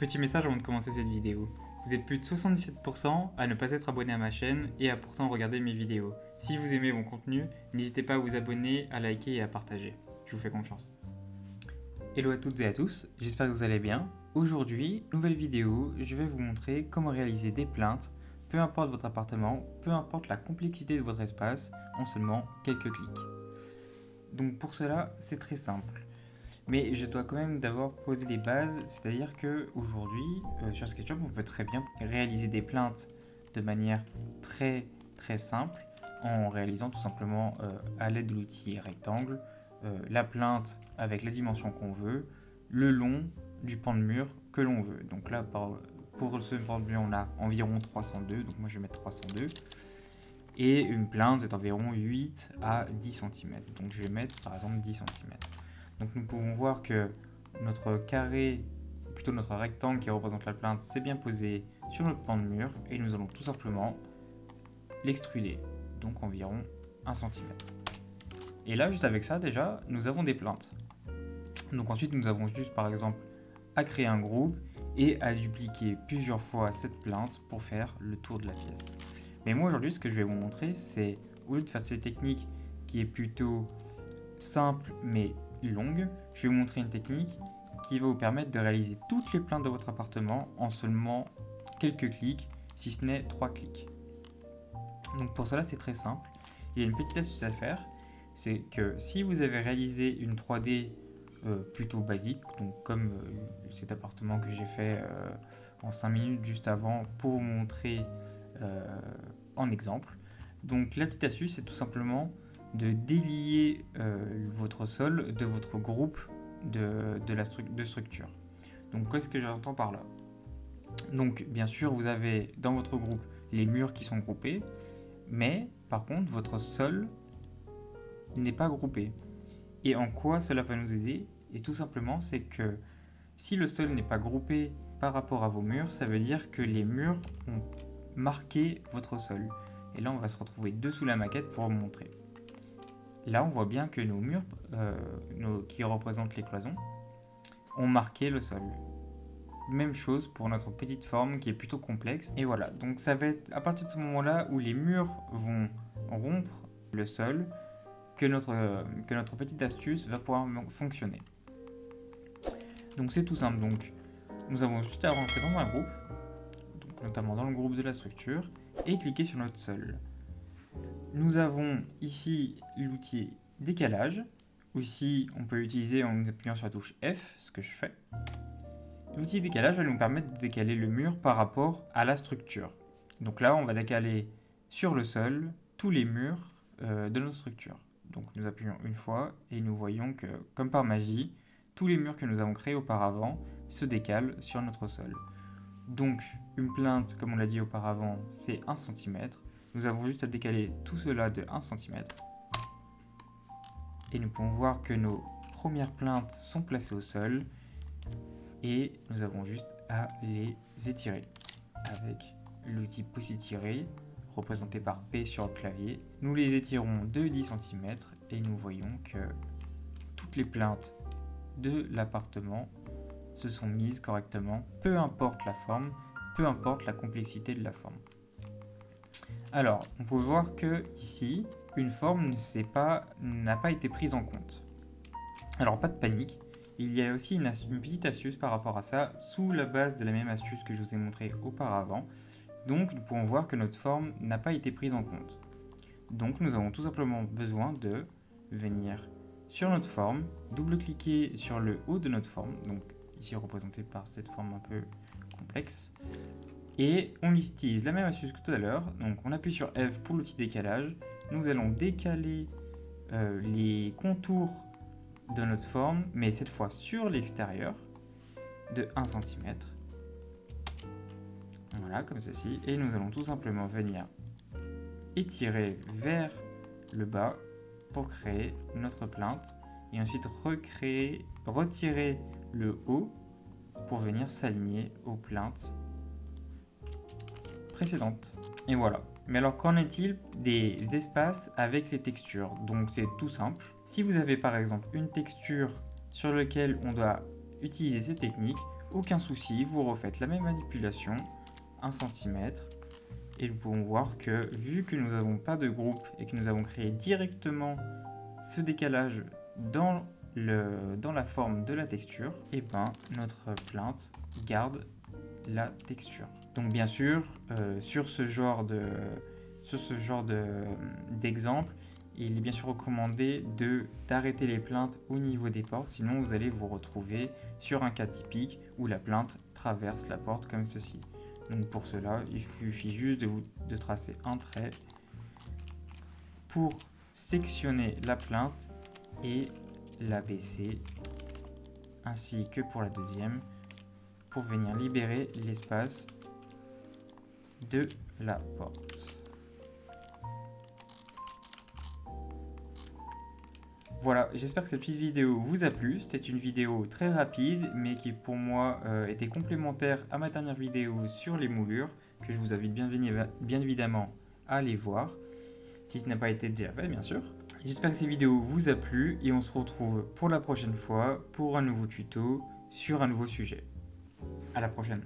Petit message avant de commencer cette vidéo. Vous êtes plus de 77% à ne pas être abonné à ma chaîne et à pourtant regarder mes vidéos. Si vous aimez mon contenu, n'hésitez pas à vous abonner, à liker et à partager. Je vous fais confiance. Hello à toutes et à tous, j'espère que vous allez bien. Aujourd'hui, nouvelle vidéo, je vais vous montrer comment réaliser des plaintes, peu importe votre appartement, peu importe la complexité de votre espace, en seulement quelques clics. Donc pour cela, c'est très simple. Mais je dois quand même d'abord poser les bases, c'est-à-dire que aujourd'hui, sur SketchUp, on peut très bien réaliser des plaintes de manière très simple, en réalisant tout simplement à l'aide de l'outil rectangle, la plainte avec la dimension qu'on veut, le long du pan de mur que l'on veut. Donc là, pour ce pan de mur, on a environ 302, donc moi je vais mettre 302. Et une plainte, c'est environ 8 à 10 cm. Donc je vais mettre par exemple 10 cm. Donc nous pouvons voir que notre carré, ou plutôt notre rectangle qui représente la plainte, s'est bien posé sur notre pan de mur et nous allons tout simplement l'extruder, donc environ 1 cm. Et là, juste avec ça, déjà, nous avons des plaintes. Donc ensuite, nous avons juste par exemple à créer un groupe et à dupliquer plusieurs fois cette plainte pour faire le tour de la pièce. Mais moi aujourd'hui, ce que je vais vous montrer, c'est au lieu de faire cette technique qui est plutôt simple mais longue, je vais vous montrer une technique qui va vous permettre de réaliser toutes les plaintes de votre appartement en seulement quelques clics, si ce n'est 3 clics. Donc pour cela, c'est très simple. Il y a une petite astuce à faire, c'est que si vous avez réalisé une 3D plutôt basique, donc comme cet appartement que j'ai fait en 5 minutes juste avant pour vous montrer en exemple. Donc la petite astuce, c'est tout simplement de délier votre sol de votre groupe de structure. Donc qu'est-ce que j'entends par là? Donc bien sûr, vous avez dans votre groupe les murs qui sont groupés, mais par contre, votre sol n'est pas groupé. Et en quoi cela va nous aider? Et tout simplement, c'est que si le sol n'est pas groupé par rapport à vos murs, ça veut dire que les murs ont marqué votre sol. Et là, on va se retrouver dessous la maquette pour vous montrer. Là, on voit bien que nos murs, qui représentent les cloisons, ont marqué le sol. Même chose pour notre petite forme qui est plutôt complexe. Et voilà, donc ça va être à partir de ce moment-là où les murs vont rompre le sol que notre petite astuce va pouvoir fonctionner. Donc c'est tout simple. Donc nous avons juste à rentrer dans un groupe, donc notamment dans le groupe de la structure, et cliquer sur notre sol. Nous avons ici l'outil décalage, ou ici on peut l'utiliser en appuyant sur la touche F, ce que je fais. L'outil décalage va nous permettre de décaler le mur par rapport à la structure. Donc là, on va décaler sur le sol tous les murs de notre structure. Donc nous appuyons une fois et nous voyons que, comme par magie, tous les murs que nous avons créés auparavant se décalent sur notre sol. Donc une plainte, comme on l'a dit auparavant, c'est 1 cm. Nous avons juste à décaler tout cela de 1 cm. Et nous pouvons voir que nos premières plaintes sont placées au sol. Et nous avons juste à les étirer avec l'outil pouce étiré représenté par P sur le clavier. Nous les étirons de 10 cm et nous voyons que toutes les plaintes de l'appartement se sont mises correctement, peu importe la forme, peu importe la complexité de la forme. Alors, on peut voir que ici, une forme n'a pas été prise en compte. Alors, pas de panique. Il y a aussi une petite astuce par rapport à ça, sous la base de la même astuce que je vous ai montré auparavant. Donc nous pouvons voir que notre forme n'a pas été prise en compte. Donc nous avons tout simplement besoin de venir sur notre forme, double-cliquer sur le haut de notre forme, donc ici représenté par cette forme un peu complexe, et on utilise la même astuce que tout à l'heure. Donc on appuie sur F pour l'outil décalage, nous allons décaler les contours de notre forme, mais cette fois sur l'extérieur, de 1 cm. Voilà, comme ceci. Et nous allons tout simplement venir étirer vers le bas pour créer notre plainte. Et ensuite retirer le haut pour venir s'aligner aux plaintes précédentes. Et voilà. Mais alors, qu'en est-il des espaces avec les textures? Donc c'est tout simple. Si vous avez par exemple une texture sur laquelle on doit utiliser ces techniques, aucun souci, vous refaites la même manipulation, 1 cm, et nous pouvons voir que vu que nous n'avons pas de groupe et que nous avons créé directement ce décalage dans la forme de la texture, et ben notre plinthe garde la texture. Donc bien sûr, sur ce genre d'exemple, il est bien sûr recommandé d'arrêter les plaintes au niveau des portes, sinon vous allez vous retrouver sur un cas typique où la plainte traverse la porte comme ceci. Donc pour cela, il suffit juste de tracer un trait pour sectionner la plainte et la baisser, ainsi que pour la deuxième, pour venir libérer l'espace de la porte. Voilà, j'espère que cette petite vidéo vous a plu. C'était une vidéo très rapide, mais qui pour moi était complémentaire à ma dernière vidéo sur les moulures, que je vous invite bien évidemment à aller voir, si ce n'a pas été déjà fait bien sûr. J'espère que cette vidéo vous a plu et on se retrouve pour la prochaine fois pour un nouveau tuto sur un nouveau sujet. À la prochaine.